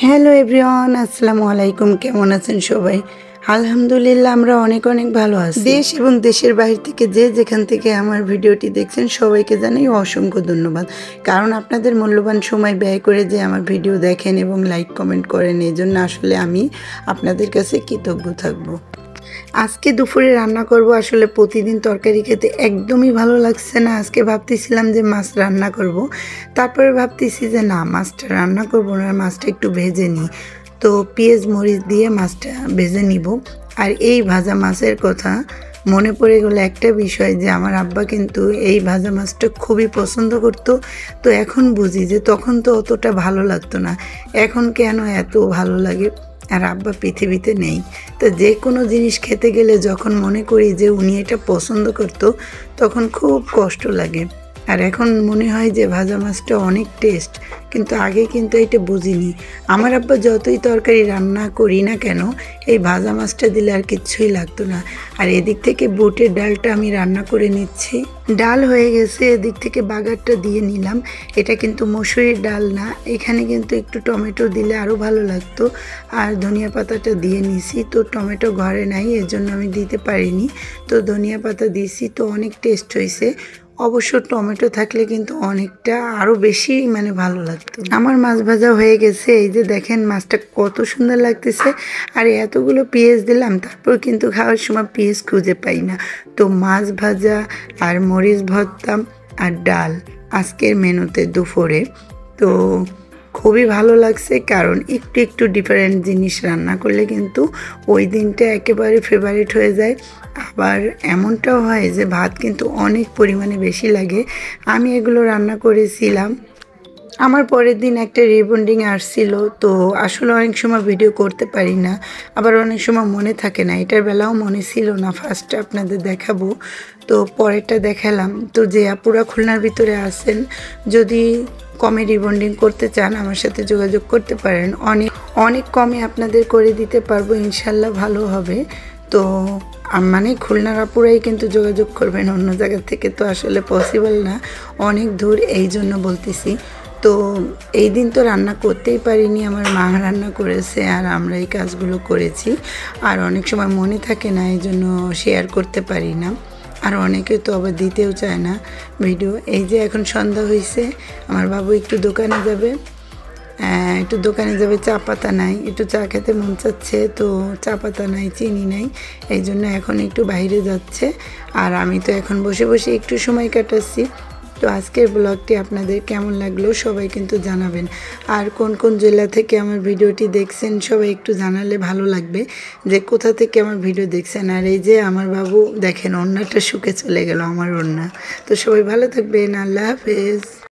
Hello everyone, আসসালামু আলাইকুম। কেমন আছেন সবাই? আলহামদুলিল্লাহ, আমরা অনেক অনেক ভালো আছি। দেশ এবং দেশের বাইরে থেকে যে যেখান থেকে আমার ভিডিওটি দেখছেন সবাইকে জানাই অসংখ্য ধন্যবাদ। কারণ আপনাদের মূল্যবান সময় ব্যয় করে যে আমার ভিডিও দেখেন এবং লাইক কমেন্ট করেন, এই জন্য আসলে আমি আপনাদের কাছে কৃতজ্ঞ থাকব। আজকে দুপুরে রান্না করব। আসলে প্রতিদিন তরকারি খেতে একদমই ভালো লাগছে না। আজকে ভাবতেছিলাম যে মাছ রান্না করব, তারপরে ভাবতেছি যে না, মাছটা রান্না করব না, মাছটা একটু ভেজে নিই। তো পেঁয়াজ মরিচ দিয়ে মাছটা ভেজে নিব। আর এই ভাজা মাছের কথা মনে পড়ে গেল একটা বিষয়, যে আমার আব্বা কিন্তু এই ভাজা মাছটা খুবই পছন্দ করতো। তো এখন বুঝি যে তখন তো অতটা ভালো লাগতো না, এখন কেন এত ভালো লাগে। আর আব্বা পৃথিবীতে নেই, তো যে কোনো জিনিস খেতে গেলে যখন মনে করি যে উনি এটা পছন্দ করতো, তখন খুব কষ্ট লাগে। আর এখন মনে হয় যে ভাজা মাছটা অনেক টেস্ট, কিন্তু আগে কিন্তু এটা বুঝিনি। আমার আব্বা যতই তরকারি রান্না করি না কেন, এই ভাজা মাছটা দিলে আর কিচ্ছুই লাগতো না। আর এদিক থেকে বুটের ডালটা আমি রান্না করে নিচ্ছি। ডাল হয়ে গেছে, এদিক থেকে বাগারটা দিয়ে নিলাম। এটা কিন্তু মসুরির ডাল না, এখানে কিন্তু একটু টমেটো দিলে আরও ভালো লাগতো। আর ধনিয়া পাতাটা দিয়ে নিছি, তো টমেটো ঘরে নাই, এর জন্য আমি দিতে পারিনি। তো ধনিয়া পাতা দিয়েছি, তো অনেক টেস্ট হয়েছে। অবশ্য টমেটো থাকলে কিন্তু অনেকটা আরও বেশি ভালো লাগতো। আমার মাছ ভাজা হয়ে গেছে, এই যে দেখেন মাছটা কত সুন্দর লাগতেছে। আর এতগুলো পেঁয়াজ দিলাম, তারপর কিন্তু খাওয়ার সময় পেঁয়াজ খুঁজে পাই না। তো মাছ ভাজা আর মরিচ ভর্তা আর ডাল আজকের মেনুতে দুপুরে। তো খুবই ভালো লাগছে, কারণ একটু একটু ডিফারেন্ট জিনিস রান্না করলে কিন্তু ওই দিনটা একেবারে ফেভারিট হয়ে যায়। আবার এমনটাও হয় যে ভাত কিন্তু অনেক পরিমাণে বেশি লাগে। আমি এগুলো রান্না করেছিলাম। আমার পরের দিন একটা রিবন্ডিং আসছিল, তো আসলে অনেক সময় ভিডিও করতে পারি না, আবার অনেক সময় মনে থাকে না। এটার বেলাও মনে ছিল না ফার্স্টে আপনাদের দেখাবো, তো পরেরটা দেখালাম। তো যে আপুরা খুলনার ভিতরে আছেন, যদি কমে রিবন্ডিং করতে চান আমার সাথে যোগাযোগ করতে পারেন। অনেক অনেক কমে আপনাদের করে দিতে পারবো, ইনশাল্লাহ ভালো হবে। তো খুলনার আপুরাই কিন্তু যোগাযোগ করবেন, অন্য জায়গা থেকে তো আসলে পসিবল না, অনেক দূর, এই জন্য বলতেছি। তো এই দিন তো রান্না করতেই পারিনি, আমার মা রান্না করেছে আর আমরা এই কাজগুলো করেছি। আর অনেক সময় মনে থাকে না, এই জন্য শেয়ার করতে পারি না। আর অনেকে তো আবার দিতেও চায় না ভিডিও। এই যে এখন সন্ধ্যা হয়েছে, আমার বাবু একটু দোকানে যাবে, চা পাতা নাই, একটু চা খেতে মন চাচ্ছে, তো চা পাতা নাই, চিনি নাই, এই জন্য এখন একটু বাইরে যাচ্ছে। আর আমি তো এখন বসে বসে একটু সময় কাটাচ্ছি। তো আজকের ব্লগটি আপনাদের কেমন লাগলো সবাই কিন্তু জানাবেন। আর কোন কোন জেলা থেকে আমার ভিডিওটি দেখছেন সবাই একটু জানালে ভালো লাগবে, যে কোথা থেকে আমার ভিডিও দেখছেন। আর এই যে আমার বাবু দেখেন, ওড়নাটা শুকে চলে গেল আমার ওড়না। তো সবাই ভালো থাকবেন, আল্লাহ হাফেজ।